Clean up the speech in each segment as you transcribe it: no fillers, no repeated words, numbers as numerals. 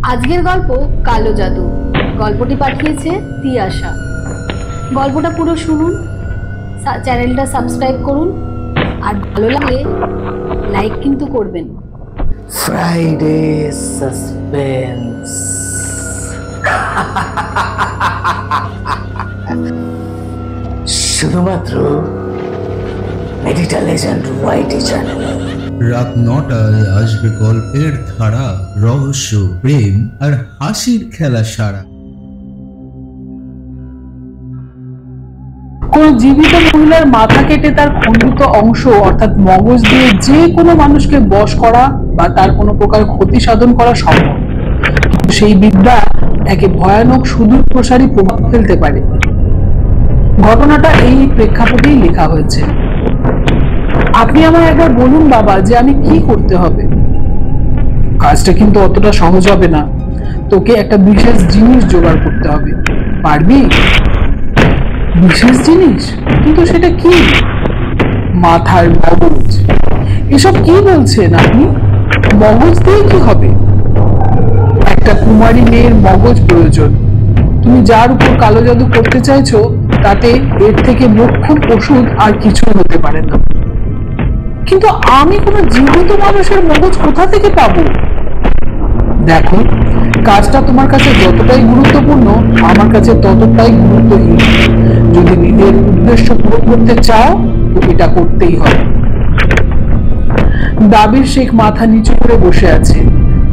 আজকের গল্প কালো জাদু। গল্পটি পাঠিয়েছে তিয়াশা। গল্পটা পুরো শুনুন, চ্যানেলটা সাবস্ক্রাইব করুন, আর ভালো লাগলে লাইক কিন্তু করবেন। Friday suspense. শুধুমাত্র মেডিটা লেজেন্ড ওয়াইটি চ্যানেলে। রাত 9টায় আসবে গল্পের ধারা, রহস্য, প্রেম আর হাসির খেলা সারা। কোন জীবিত মহিলার মাথা কেটে তার খণ্ডিত অংশ অর্থাৎ মগজ দিয়ে যে কোনো মানুষকে বশ করা বা তার কোনো প্রকার ক্ষতি সাধন করা সম্ভব। সেই বিদ্যা একে ভয়ানক সুদূর প্রসারী প্রভাব ফেলতে পারে। ঘটনাটা এই প্রেক্ষাপটেই লেখা হয়েছে। আপনি আমায় একবার বলুন বাবা, যে আমি কি করতে হবে? কাজটা কিন্তু অতটা সহজ হবে না। তোকে একটা বিশেষ জিনিস জোগাড় করতে হবে। পারবি? বিশেষ জিনিস? কিন্তু সেটা কি? মাথার মগজ। এসব কি বলছেন আপনি? মগজ দিয়ে কি হবে? একটা কুমারী মেয়ের মগজ প্রয়োজন। তুমি যার উপর কালো জাদু করতে চাইছো তাতে এর থেকে মোক্ষম ওষুধ আর কিছু হতে পারে না। কিন্তু আমি কোনো জীবিত মানুষের মগজ কোথা থেকে পাবো? দেখো, কাজটা তোমার কাছে যতটাই গুরুত্বপূর্ণ আমার কাছে ততটাই গুরুত্বহীন। যদি নিজের উদ্দেশ্য পূরণ করতে চাও তো এটা করতেই হবে। দাবির শেখ মাথা নিচু করে বসে আছে।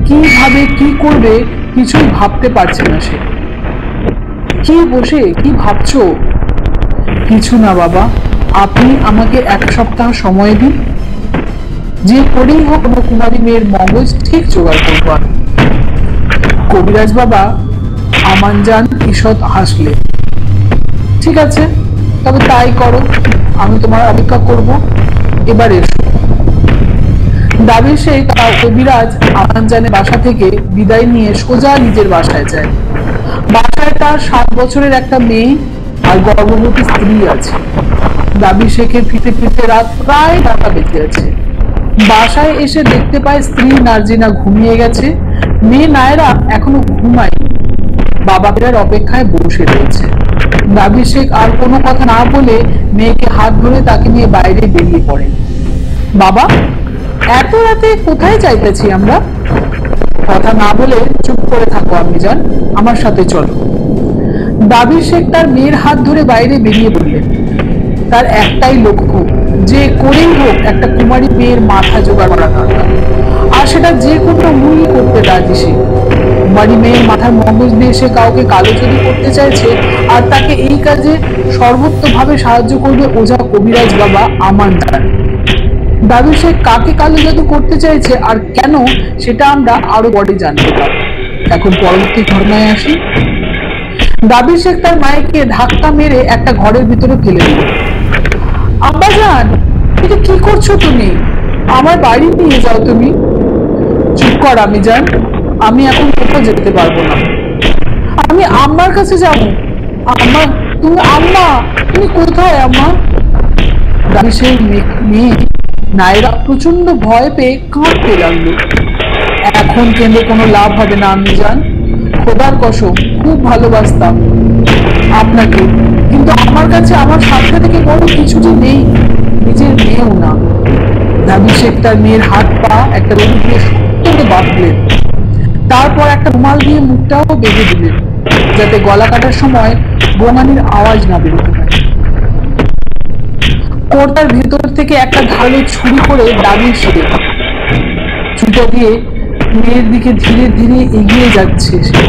কিভাবে কি করবে কিছুই ভাবতে পারছে না সে। কি বসে কি ভাবছো? কিছু না বাবা, আপনি আমাকে 1 সপ্তাহ সময় দিন। যে করেই হোক কোনো কুমারী মেয়ের মগজ ঠিক জোগাড় করবো আমি। কবিরাজ বাবা আমানজান ঈষৎ হাসলে। ঠিক আছে, তবে তাই করো, আমি তোমার অপেক্ষা করব। এবার এসো। দাবির শেখ কবিরাজ আমানজানের বাসা থেকে বিদায় নিয়ে সোজা নিজের বাসায় যায়। বাসায় তার 7 বছরের একটা মেয়ে আর গর্ভবতী স্ত্রী আছে। দাবির শেখের ফিরতে ফিরতে রাত প্রায় 9টা বেজে আছে। বাসায় এসে দেখতে পায় স্ত্রী নার্জিনা ঘুমিয়ে গেছে, মেয়ে নায়রা এখনো ঘুমায়, বাবা ফেরার অপেক্ষায় বসে রয়েছে। দাবির শেখ আর কোনো কথা না বলে মেয়েকে হাত ধরে তাকে নিয়ে বাইরে বেরিয়ে পড়েন। বাবা, এত রাতে কোথায় যাইতেছি আমরা? কথা না বলে চুপ করে থাকো আমি যান, আমার সাথে চলো। দাবির শেখ তার মেয়ের হাত ধরে বাইরে বেরিয়ে পড়লেন। তার একটাই লক্ষ্য, যে করেই হোক একটা কুমারী মেয়ের মাথা জোগাড় করা দরকার, আর সেটা যে কোনো মূল্যে করতে রাজি সে। কুমারী মেয়ের মাথার মগজ দিয়ে সে কাউকে কালো জাদু করতে চাইছে, আর তাকে এই কাজে সর্বোত্তভাবে সাহায্য করবে ওঝা কবিরাজ বাবা আমানজান। দাবির শেখ কাকে কালো জাদু করতে চাইছে আর কেন, সেটা আমরা আরো পরে জানতে পারবো। এখন পরবর্তী ঘটনায় আসি। দাবির শেখ তার মায়েকে ধাক্কা মেরে একটা ঘরের ভিতরে ফেলে দিল। আব্বাজান, এটা কি করছো তুমি? আমার বাড়ি নিয়ে যাও তুমি। চুপ কর আমি যান, আমি এখন কোথাও যেতে পারবো না। আমি আম্মার কাছে যাব। আম্মা, তুমি আম্মা, তুমি কোথায় আম্মা? দাবির শেখ মেয়ে নায়রা প্রচন্ড ভয় পেয়ে কাঁদতে লাগলো। এখন কেঁদে কোনো লাভ হবে না আমি যান, খোদার কসম খুব ভালোবাসতাম আপনাকে, কিন্তু আমার কাছে আমার সাথে থেকে বড় কিছু যে নেই, নিজের মেয়েও না। দাবির শেখ তার মেয়ের হাত পা একটা রোগী দিয়ে শক্ত করে বাঁধলেন। তারপর একটা রুমাল দিয়ে মুখটাও বেঁধে দিলেন, যাতে গলা কাটার সময় গোঙানির আওয়াজ না বেরোতে পারে। কোর্টার ভেতর থেকে একটা ধারালো ছুরি করে দাবির শেখ ছুরিটা দিয়ে মেয়ের দিকে ধীরে ধীরে এগিয়ে যাচ্ছে সে।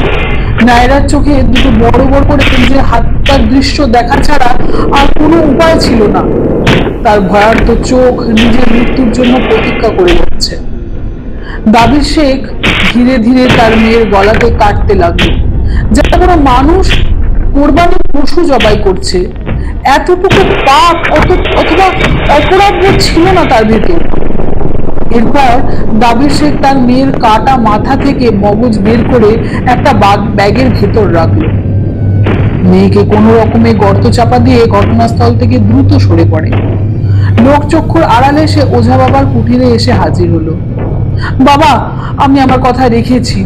নায়রার চোখে দুটো বড় বড় করে নিজের হাতটার দৃশ্য দেখা ছাড়া আর কোনো উপায় ছিল না। তার ভয়ার্ত চোখ নিজের মৃত্যুর জন্য প্রতীক্ষা করে যাচ্ছে। দাবির শেখ ধীরে ধীরে তার মেয়ের গলাতে কাটতে লাগলো, যাতে কোনো মানুষ কোরবানির পশু জবাই করছে। এতটুকু পাপ অথবা অপরাধ ছিল না তার ভেতর। এরপর দাবির শেখ তার মেয়ের কাটা মাথা থেকে মগজ বের করে একটা ব্যাগের ভেতর রাখলো। মেয়েকে কোনো রকমে গর্ত চাপা দিয়ে ঘটনাস্থল থেকে দ্রুত সরে পড়ে। লোকচক্ষুর আড়ালে সে ওঝা বাবার কুটিরে এসে হাজির হলো। বাবা, আমি আমার কথা রেখেছি।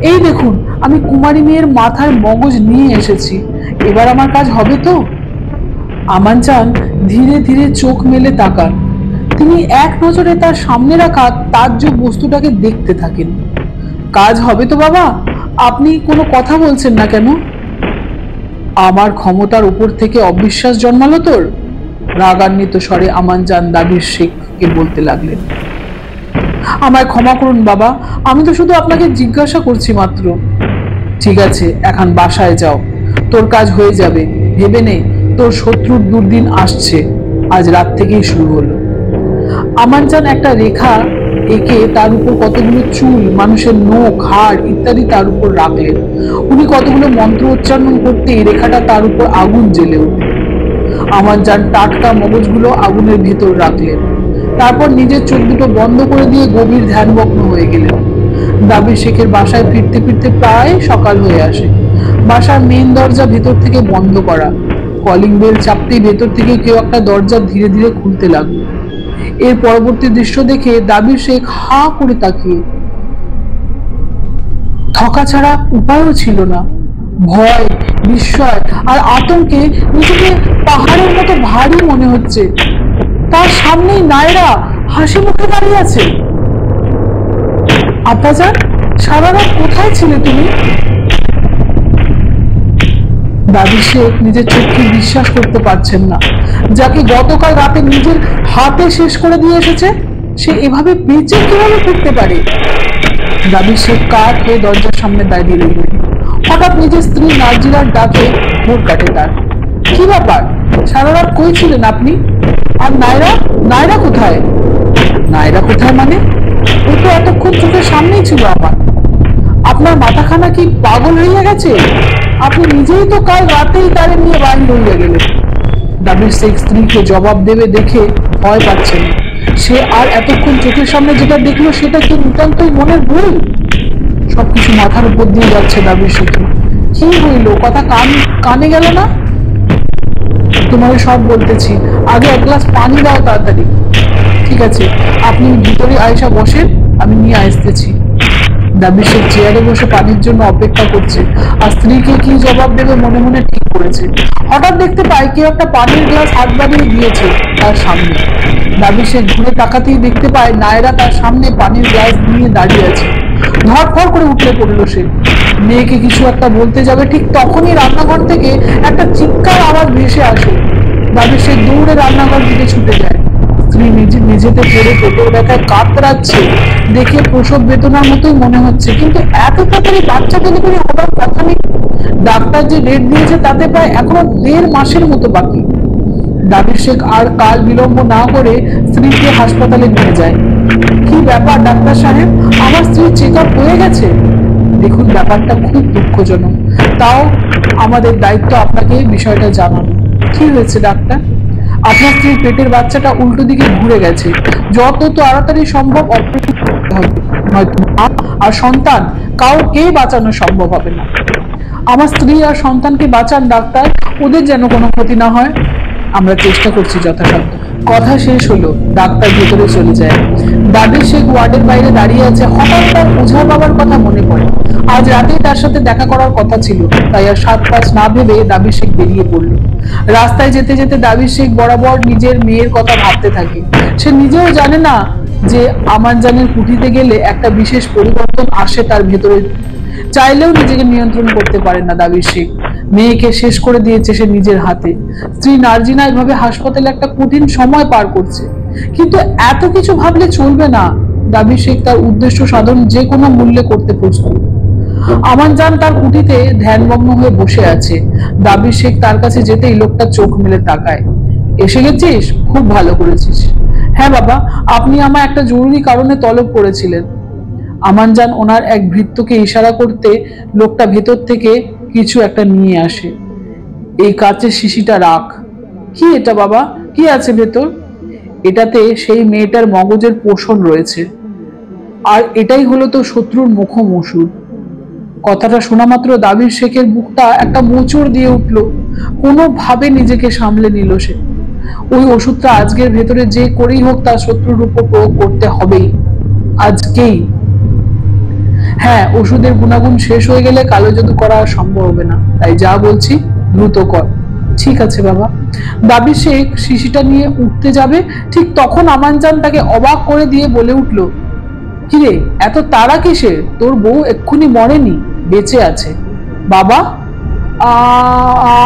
এই দেখুন, আমি কুমারী মেয়ের মাথার মগজ নিয়ে এসেছি। এবার আমার কাজ হবে তো? আমান চান ধীরে ধীরে চোখ মেলে তাকান। তিনি এক নজরে তার সামনে রাখা তাজ্য বস্তুটাকে দেখতে থাকেন। কাজ হবে তো বাবা? আপনি কোনো কথা বলছেন না কেন? আমার ক্ষমতার উপর থেকে অবিশ্বাস জন্মালো তোর? রাগান্বিত স্বরে আমান চান দাবির শেখকে বলতে লাগলেন। আমায় ক্ষমা করুন বাবা, আমি তো শুধু আপনাকে জিজ্ঞাসা করছি মাত্র। ঠিক আছে, এখন বাসায় যাও, তোর কাজ হয়ে যাবে। ভেবে নে, তোর শত্রুর দুর্দিন আসছে, আজ রাত থেকেই শুরু হলো। আমান চান একটা রেখা এঁকে তার উপর কতগুলো চুল, মানুষের নখ, হাড় ইত্যাদি তার উপর রাখলেন। উনি কতগুলো মন্ত্র উচ্চারণ করতে এই রেখাটা তার উপর আগুন জ্বেলে উঠল। আমান চান টাটকা মগজগুলো আগুনের ভেতর রাখলেন। তারপর নিজের চোখ দুটো বন্ধ করে দিয়ে গভীর ধ্যানমগ্ন হয়ে গেলেন। দাবির শেখের বাসায় ফিরতে ফিরতে প্রায় সকাল হয়ে আসে। বাসার মেন দরজা ভেতর থেকে বন্ধ করা। কলিং বেল চাপতেই ভেতর থেকে কেউ একটা দরজা ধীরে ধীরে খুলতে লাগলো। এর পরবর্তী দৃশ্য দেখে দাবির শেখ হা করে তাকিয়ে। থকা ছাড়া উপায়ও ছিল না। ভয়, বিস্ময় আর আতঙ্কে নিজেকে পাহাড়ের মতো ভারী মনে হচ্ছে। তার সামনেই নায়রা হাসি মুখে দাঁড়িয়ে আছে। আব্বাজান, সারা রাত কোথায় ছিলে তুমি? দাবি শেখ নিজের চোখকে বিশ্বাস করতে পারছেন না। যাকে গতকাল রাতে নিজের হাতে শেষ করে দিয়ে এসেছে, সে এভাবে বেঁচে কিভাবে ফিরতে পারে? দাবি শেখ কাঠ হয়ে দরজার সামনে দাঁড়িয়ে রইলেন। হঠাৎ নিজের স্ত্রী নার্জিরার ডাকে ভোর কাটে তার। কি ব্যাপার, সারা রাত কই ছিলেন আপনি? আর নায়রা, নায়রা কোথায়? নায়রা কোথায় মানে? ও তো এতক্ষণ চোখের সামনেই ছিল আমার। আপনার মাথাখানা কি পাগল হয়ে গেছে? আপনি নিজেই তো কাল রাতেই তারে নিয়ে বাড়ি হয়ে গেলেন। দাবির শেখ স্ত্রীকে জবাব দেবে দেখে ভয় পাচ্ছেন। সে আর এতক্ষণ চোখের সামনে যেটা দেখলো সেটা কি নিতান্তই মনের ভুল? সবকিছু মাথার উপর দিয়ে যাচ্ছে দাবির শেখের। কি হইল, কথা কানে গেল না? তোমাকে সব বলতেছি, আগে এক গ্লাস পানি দাও তাড়াতাড়ি। ঠিক আছে, আপনি ভিতরে আয়সা বসেন, আমি নিয়ে আসতেছি। দাবির শেখ চেয়ারে বসে পানির জন্য অপেক্ষা করছে, আর স্ত্রীকে কি জবাব দেবে মনে মনে ঠিক করেছে। হঠাৎ দেখতে পায় কেউ একটা পানির গ্লাস হাত বাড়িয়ে দিয়েছে তার সামনে। দাবির শেখ ঘুরে তাকাতেই দেখতে পায় নায়রা তার সামনে পানির গ্লাস নিয়ে দাঁড়িয়ে আছে। ধরফর করে উঠে পড়লো সে। মেয়েকে কিছু একটা বলতে যাবে, ঠিক তখনই রান্নাঘর থেকে একটা চিৎকার আওয়াজ ভেসে আসে। দাবির শেখ দৌড়ে রান্নাঘর দিকে ছুটে যায়। স্ত্রী নিজেতে পড়ে পেটের ব্যথায় কাতরাচ্ছে দেখে প্রসব বেদনার মতোই মনে হচ্ছে, কিন্তু এত তাড়াতাড়ি বাচ্চা ডেলিভারি হবার কথা নেই। ডাক্তার যে ডেট দিয়েছে তাতে প্রায় এখনো 1.5 মাসের মতো বাকি। দাবির শেখ আর কাল বিলম্ব না করে স্ত্রীকে হাসপাতালে নিয়ে যায়। কি ব্যাপার ডাক্তার সাহেব, আমার স্ত্রীর চেক আপ হয়ে গেছে? দেখুন, ব্যাপারটা খুব দুঃখজনক, তাও আমাদের দায়িত্ব আপনাকে বিষয়টা জানানো। কি হয়েছে ডাক্তার? আপনার স্ত্রীর পেটের বাচ্চাটা উল্টো দিকে ঘুরে গেছে। যত তাড়াতাড়ি সম্ভব অপারেশন করতে হবে, নয়তো মা আর সন্তান কাউকে বাঁচানো সম্ভব হবে না। আমার স্ত্রী আর সন্তানকে বাঁচান ডাক্তার, ওদের যেন কোনো ক্ষতি না হয়। আমরা চেষ্টা করছি যথাসাধ্য। কথা শেষ হলো, ডাক্তার ভেতরে চলে যায়। দাবির শেখ ওয়ার্ডের বাইরে দাঁড়িয়ে আছে। হঠাৎ তার ওঝা বাবার কথা মনে পড়ে। আজ রাতেই তার সাথে দেখা করার কথা ছিল, তাই আর 7-5 না ভেবে দাবির শেখ বেরিয়ে পড়ল। রাস্তায় যেতে যেতে দাবির শেখ বরাবর নিজের মেয়ের কথা ভাবতে থাকে। সে নিজেও জানে না যে আমান জানের কুঠিতে গেলে একটা বিশেষ পরিবর্তন আসে তার ভেতরে। চাইলেও নিজেকে নিয়ন্ত্রণ করতে পারে না দাবির শেখ। মেয়েকে শেষ করে দিয়েছে সে নিজের হাতে। স্ত্রী নার্জিনা এভাবে হাসপাতালে একটা কঠিন সময় পার করছে, কিন্তু এত কিছু ভাবলে চলবে না। দাবির শেখ তার উদ্দেশ্য সাধন যে কোনো মূল্যে করতে প্রস্তুত। আমান জান তার কুটিতে ধ্যানমগ্ন হয়ে বসে আছে। দাবির শেখ তার কাছে যেতেই লোকটা চোখ মেলে তাকায়। এসে গেছিস? খুব ভালো করেছিস। হ্যাঁ বাবা, আপনি আমায় একটা জরুরি কারণে তলব করেছিলেন। আমান জান ওনার এক ভৃত্যকে ইশারা করতে লোকটা ভেতর থেকে কিছু একটা নিয়ে আসে। এই কাচের শিশিটা রাখ। কি এটা বাবা, কি আছে ভেতর? এটাতে সেই মেয়েটার মগজের পোষণ রয়েছে, আর এটাই হলো তো শত্রুর মোক্ষম ওষুধ। কথাটা শোনা মাত্র দাবির শেখের বুকটা একটা মোচড় দিয়ে উঠলো। কোনোভাবে নিজেকে সামলে নিল সে। ওই ওষুধটা আজকের ভেতরে যে করেই হোক তার শত্রুর উপর প্রয়োগ করতে হবেই। আজকেই। হ্যাঁ, ওষুধের গুণাগুণ শেষ হয়ে গেলে কালো জাদু করা আর সম্ভব হবে না, তাই যা বলছি দ্রুত কর। ঠিক আছে বাবা। দাবি শেখ শিশিটা নিয়ে উঠতে যাবে, ঠিক তখন আমানজান তাকে অবাক করে দিয়ে বলে উঠল, কিরে এত তাড়া কিসের? তোর বউ এক্ষুনি মরেনি, বেঁচে আছে। বাবা,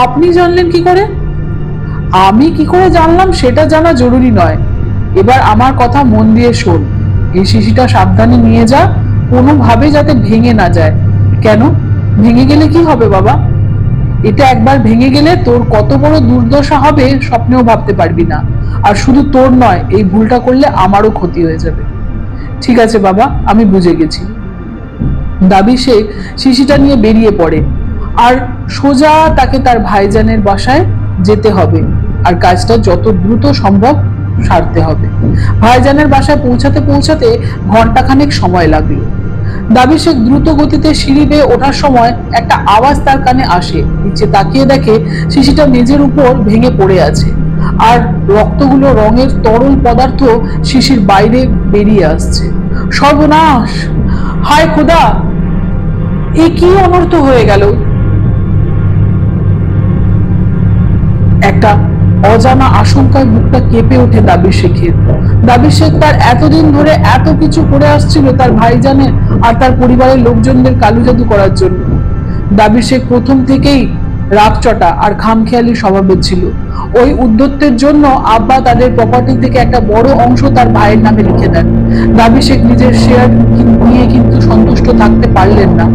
আপনি জানলেন কি করে? আমি কি করে জানলাম সেটা জানা জরুরি নয়, এবার আমার কথা মন দিয়ে শোন। এই শিশিটা সাবধানে নিয়ে যা, কোনোভাবে যাতে ভেঙে না যায়। কেন? ভেঙে গেলে কি হবে বাবা? এটা একবার ভেঙে গেলে তোর কত বড় দুর্দশা হবে স্বপ্নেও ভাবতে পারবি না। আর শুধু তোর নয়, এই ভুলটা করলে আমারও ক্ষতি হয়ে যাবে। ঠিক আছে বাবা, আমি বুঝে গেছি। দাবি শেখ শিশিটা নিয়ে বেরিয়ে পড়ে, আর সোজা তাকে তার ভাইজানের বাসায় যেতে হবে, আর কাজটা যত দ্রুত সম্ভব সারতে হবে। ভাইজানের বাসায় পৌঁছাতে পৌঁছাতে ঘন্টাখানেক সময় লাগলো। দাবি শেখ দ্রুত গতিতে সিঁড়ি বেয়ে ওঠার সময় একটা আওয়াজ তার কানে আসে। নিচে তাকিয়ে দেখে শিশিটা মেঝের উপর ভেঙে পড়ে আছে, আর রক্তগুলো রঙের তরল পদার্থ শিশির বাইরে বেরিয়ে আসছে। সর্বনাশ! হায় খোদা, এ কি অনর্থ হয়ে গেল! একটা অজানা আশঙ্কায় মুখটা কেঁপে ওঠে দাবির শেখের। দাবির শেখ তার এতদিন ধরে এত কিছু করে আসছিল তার ভাইজানের আর তার পরিবারের লোকজনদের কালো জাদু করার জন্য। দাবির শেখ প্রথম থেকেই রাগচটা আর খামখেয়ালি স্বভাবের ছিল। ওই উদ্যোক্তের জন্য আব্বা তাদের প্রপার্টি থেকে একটা বড় অংশ তার ভাইয়ের নামে লিখে দেন। দাবি শেখ নিজের শেয়ার নিয়ে কিন্তু সন্তুষ্ট থাকতে পারলেন না।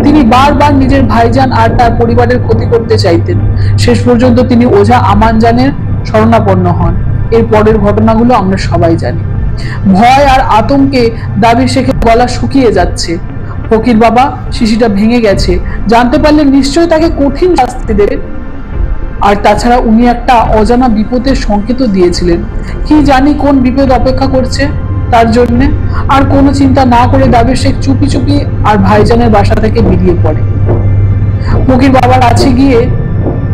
তিনি বারবার নিজের ভাইজান আর তার পরিবারের ক্ষতি করতে চাইতেন। শেষ পর্যন্ত তিনি ওঝা আমানজানের শরণাপন্ন হন। এর পরের ঘটনাগুলো আমরা সবাই জানি। ভয় আর আতঙ্কে দাবি শেখের গলা শুকিয়ে যাচ্ছে। ফকির বাবা শিশিটা ভেঙে গেছে জানতে পারলে নিশ্চয়ই তাকে কঠিন শাস্তি দেবে। আর তাছাড়া উনি একটা অজানা বিপদের সংকেতও দিয়েছিলেন। কি জানি কোন বিপদ অপেক্ষা করছে তার জন্য। আর কোনো চিন্তা না করে দাবি শেখ চুপি চুপি আর ভাইজানের বাসা থেকে বেরিয়ে পড়ে। ফকির বাবার কাছে গিয়ে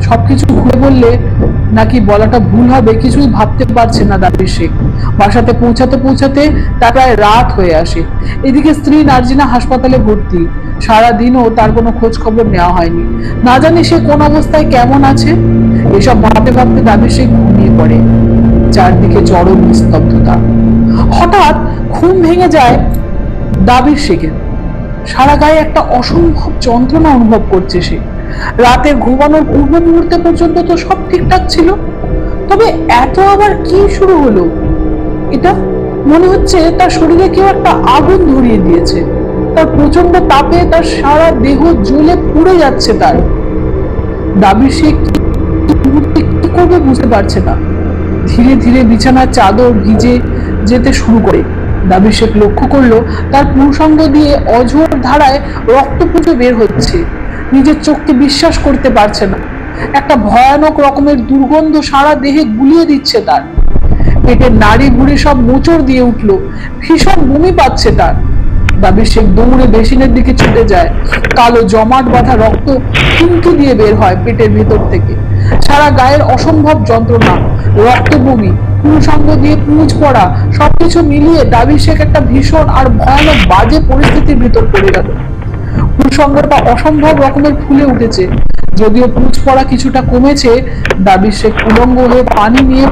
সবকিছু খুলে বললে নাকি বলাটা ভুল হবে কিছুই ভাবতে পারছে না দাবি শেখ। বাসাতে পৌঁছাতে পৌঁছাতে তার প্রায় রাত হয়ে আসে। এদিকে স্ত্রী নার্জিনা হাসপাতালে ভর্তি। সারাদিনও তার কোনো খোঁজ খবর নেওয়া হয়নি। না জানি সে কোন অবস্থায় কেমন আছে। এসব ভাবতে ভাবতে দাবি শেখ ঘুমিয়ে পড়ে। চারদিকে চরম নিস্তব্ধতা। হঠাৎ ঘুম ভেঙে যায় দাবির শেখের। সারা গায়ে একটা অসম্ভব যন্ত্রণা অনুভব করছে সে। রাতের ঘুমানোর পূর্ব মুহূর্তে পর্যন্ত তো সব ঠিকঠাক ছিল, তবে এত আবার কি শুরু হলো? এটা মনে হচ্ছে তার শরীরে কেউ একটা আগুন ধরিয়ে দিয়েছে। তার প্রচন্ড তাপে তার সারা দেহ জ্বলে পুড়ে যাচ্ছে। তার দাবি শেখ কি করবে বুঝতে পারছে না। ধীরে ধীরে বিছানার চাদর ভিজে যেতে শুরু করে। দাবি শেখ লক্ষ্য করলো তার পুরুষাঙ্গ দিয়ে অঝোর ধারায় রক্ত পুঁজে বের হচ্ছে। নিজের চোখকে বিশ্বাস করতে পারছে না। একটা ভয়ানক রকমের দুর্গন্ধ সারা দেহে গুলিয়ে দিচ্ছে তার। পেটের নাড়ি ভুড়ি সব মোচড় দিয়ে উঠলো। ভীষণ বমি পাচ্ছে তার। দাবি শেখ দৌড়ে বেসিনের দিকে ছুটে যায়। কালো জমাট বাঁধা রক্ত থুমকি দিয়ে বের হয় পেটের ভেতর থেকে। সারা গায়ের অসম্ভব যন্ত্রণা, রক্ত বমি, পুরুষাঙ্গ দিয়ে পুঁজ পড়া, সবকিছু মিলিয়ে দাবি শেখ একটা ভীষণ আর ভয়ানক বাজে পরিস্থিতির ভিতর পড়ে গেল। পুরুষাঙ্গটা অসম্ভব রকমের ফুলে উঠেছে। যদিও পুঁজ পড়া কিছুটা কমেছে, দাবি শেখ উলঙ্গ হয়ে পানি নিয়ে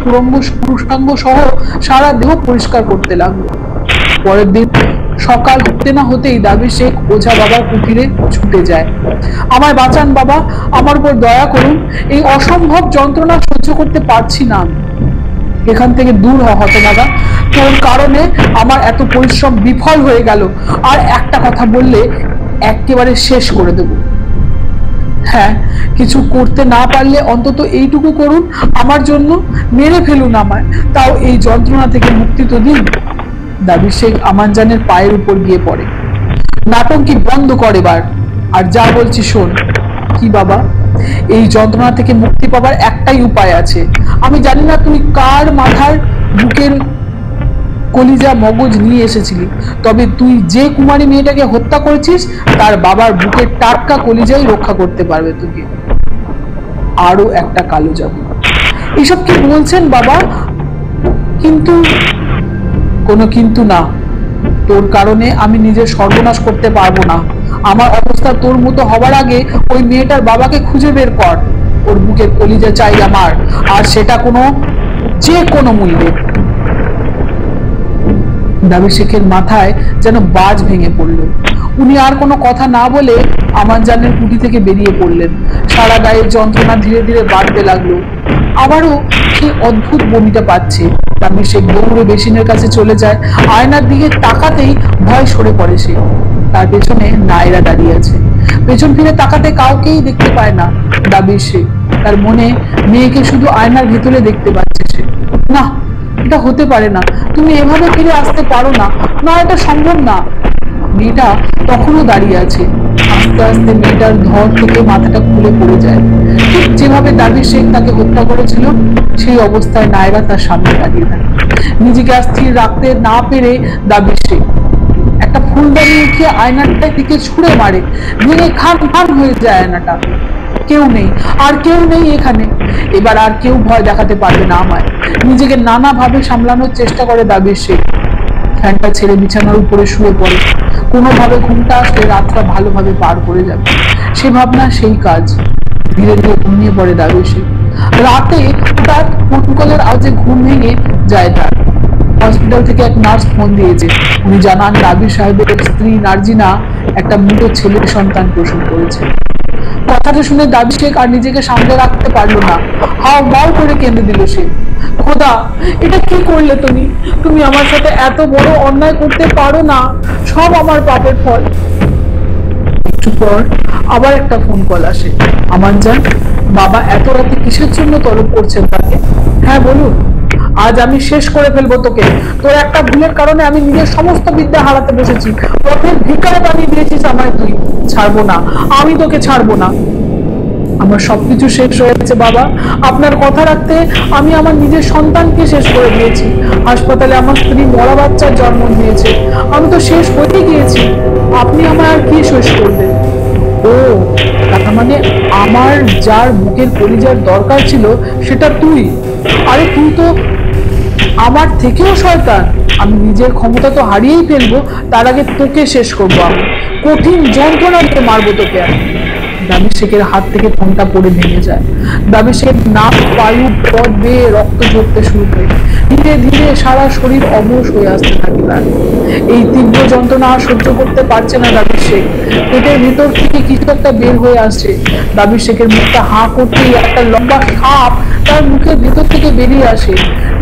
পুরুষাঙ্গ সহ সারা দেহ পরিষ্কার করতে লাগলো। পরের দিন সকাল হতে না হতেই দাবি শেখ ওঝা বাবার কুটিরে ছুটে যায়। আমায় বাঁচান বাবা, আমার উপর দয়া করুন, এই অসম্ভব যন্ত্রণা সহ্য করতে পারছি না। এখান থেকে দূর হ হতভাগা, তোর কারণে আমার এত পরিশ্রম বিফল হয়ে গেল। আর একটা কথা বললে একেবারে শেষ করে দেব। হ্যাঁ, কিছু করতে না পারলে অন্তত এইটুকু করুন আমার জন্য, মেরে ফেলুন আমায়, তাও এই যন্ত্রণা থেকে মুক্তি তো দিন। দাবি শেখ আমানজানের পায়ের উপর গিয়ে পড়ে। নাটঙ্কি বন্ধ কর এবার, আর যা বলছি শোন। কি বাবা? এই যন্ত্রণা থেকে মুক্তি পাবার একটাই উপায় আছে। আমি জানি না তুই কার মাথার বুকের কলিজা মগজ নিয়ে এসেছিলি, তবে তুই যে কুমারী মেয়েটাকে হত্যা করেছিস তার বাবার বুকের টাটকা কলিজাই রক্ষা করতে পারবে তোকে। আরো একটা কালো জাদু। এসব কি বলছেন বাবা? কিন্তু কোনো কিন্তু না। তোর কারণে আমি নিজের সর্বনাশ করতে পারবো না। আমার অবস্থা তোর মতো হবার আগে ওই মেয়েটার বাবাকে খুঁজে বের কর। ওর বুকের কলিজা চাই আমার, আর সেটা যে কোনো মূল্যে। দাবির শেখের মাথায় যেন বাজ ভেঙে পড়ল। উনি আর কোনো কথা না বলে আমার জানের কুটি থেকে বেরিয়ে পড়লেন। সারা গায়ে যন্ত্রণা ধীরে ধীরে বাড়তে লাগলো। আবারও সেই অদ্ভুত বমিটা পাচ্ছে। দাবির শেখ দৌড়ে বেসিনের কাছে চলে যায়। আয়নার দিকে তাকাতেই ভয় সরে পড়ে সে। তার পেছনে নায়রা দাঁড়িয়ে আছে। পেছন ফিরে তাকাতে কাউকেই দেখতে পায় না দাবির শেখ। তার মনে মেয়েকে শুধু আয়নার ভেতরে দেখতে পাচ্ছে সে। না, এটা হতে পারে না, তুমি এভাবে ফিরে আসতে পারো না, না এটা সম্ভব না। মেয়েটা তখনও দাঁড়িয়ে আছে। আস্তে আস্তে মেয়েটার ধর থেকে মাথাটা খুলে পড়ে যায়। ঠিক যেভাবে দাবির শেখ তাকে হত্যা করেছিল সেই অবস্থায় নায়রা তার সামনে দাঁড়িয়ে থাকে। নিজেকে স্থির রাখতে না পেরে দাবির শেখ একটা ফুলদানি উঠিয়ে আয়নাটার দিকে ছুঁড়ে মারে। ভেঙে খান খান হয়ে যায় আয়নাটা। কেউ নেই, আর কেউ নেই এখানে। এবার আর কেউ ভয় দেখাতে পারবে না আমায়। নিজেকে নানাভাবে সামলানোর চেষ্টা করে দাবির শেখ। ফ্যানটা ছেড়ে বিছানার উপরে শুয়ে পড়ে। কোনোভাবে ঘুমটা আসলে রাতটা ভালোভাবে পার করে যাবে, সে ভাবনা সেই কাজ। ধীরে ধীরে ঘুমিয়ে পড়ে দাবির শেখ। রাতে তার ফোন কলের আওয়াজে ঘুম ভেঙে যায় তার। হসপিটাল থেকে এক নার্স ফোন দিয়েছে। উনি জানান দাবির সাহেবের স্ত্রী নার্জিনা একটা মৃত ছেলের সন্তান প্রসব করেছে। কথাটা শুনে দাবি শেখ আর নিজেকে সামলে রাখতে পারলো না। হাও মাও করে কেঁদে দিল সে। খোদা, এটা কি করলে তুমি? তুমি আমার সাথে এত বড় অন্যায় করতে পারো না। সব আমার পাপের ফল। একটু পর আবার একটা ফোন কল আসে। আমার জান, বাবা এত রাতে কিসের জন্য তলব করছেন তাকে? হ্যাঁ বলুন। আজ আমি শেষ করে ফেলবো তোকে। তোর একটা ভুলের কারণে আমি নিজের সমস্ত বিদ্যা হারাতে বসেছি। পথের ভিখারে বানিয়ে দিয়েছিস আমায় তুই। ছাড়বো না, আমি তোকে ছাড়বো না। আমার সবকিছু শেষ হয়েছে বাবা। আপনার কথা রাখতে আমি আমার নিজের সন্তানকে শেষ করে দিয়েছি। হাসপাতালে আমার স্ত্রী মরা বাচ্চার জন্ম দিয়েছে। আমি তো শেষ হয়ে গিয়েছি। আপনি আমায় আর কি শেষ করবেন? ও, তার মানে আমার যার বুকের কলিজার দরকার ছিল সেটা তুই। আরে তুই তো আমার থেকেও শয়তান। আমি নিজের ক্ষমতা তো হারিয়েই ফেলবো, তার আগে তোকে শেষ করবো। আমি কঠিন যন্ত্রণা দিয়ে মারবো তোকে। আমি দাবির শেখের হাত থেকে ফোনটা পড়ে ভেঙে যায়। দাবির শেখ নাক বায়ু পথ বেয়ে রক্ত ঝরতে শুরু করে। ধীরে ধীরে সারা শরীর অবশ হয়ে আসতে থাকে তার। এই তীব্র যন্ত্রণা আর সহ্য করতে পারছে না দাবির শেখ। পেটের ভিতর থেকে কিছু একটা বের হয়ে আসছে। দাবির শেখের মুখটা হাঁ করতেই একটা লম্বা সাপ তার মুখের ভিতর থেকে বেরিয়ে আসে।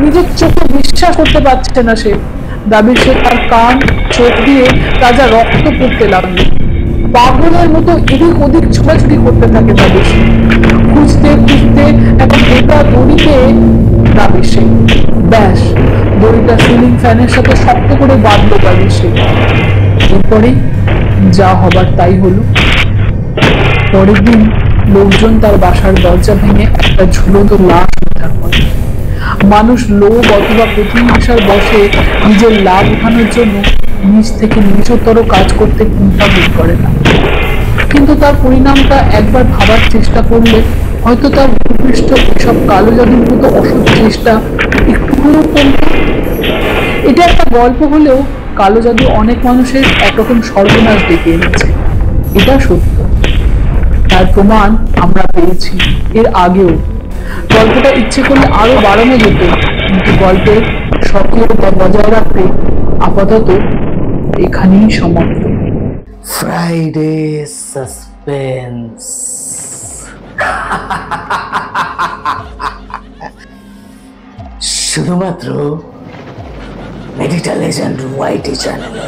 নিজের চোখে বিশ্বাস করতে পারছে না সে। দাবির শেখ তার কান চোখ দিয়ে তাজা রক্ত পড়তে লাগলো। পাগলের মতো এদিক ওদিক ছোটাছুটি করতে থাকে দাবির শেখ। খুঁজতে খুঁজতে একটা ভেতর দড়িতে দাবির শেখ। ব্যাস, দড়িটা সিলিং ফ্যানের সাথে শক্ত করে বাঁধলো দাবির শেখ। এরপরে যা হবার তাই হলো। পরের দিন লোকজন তার বাসার দরজা ভেঙে একটা ঝুলন্ত লাশ উদ্ধার করে। মানুষ লোভ অথবা প্রতিহিংসার বশে নিজের লাভ উঠানোর জন্য নিজ থেকে নিচতর কাজ করতে কুণ্ঠাবোধ করে না। কিন্তু তার পরিণামটা একবার ভাবার চেষ্টা করলে হয়তো তার ভূপৃষ্ঠ এসব কালো জাদুর মতো অসৎ চেষ্টা একটুকুও কমত। এটা একটা গল্প হলেও কালো জাদু অনেক মানুষের একরকম সর্বনাশ ডেকে এনেছে, এটা সত্য। তার প্রমাণ আমরা পেয়েছি এর আগেও। গল্পটা ইচ্ছে করলে আরো বাড়ানো যেত, কিন্তু গল্পের সক্রিয়তা বজায় রাখতে আপাতত এখানেই সমাপ্ত। Friday suspense. শুধুমাত্র মেডিটা লেজেন্ড ওয়াইটি চ্যানেলে।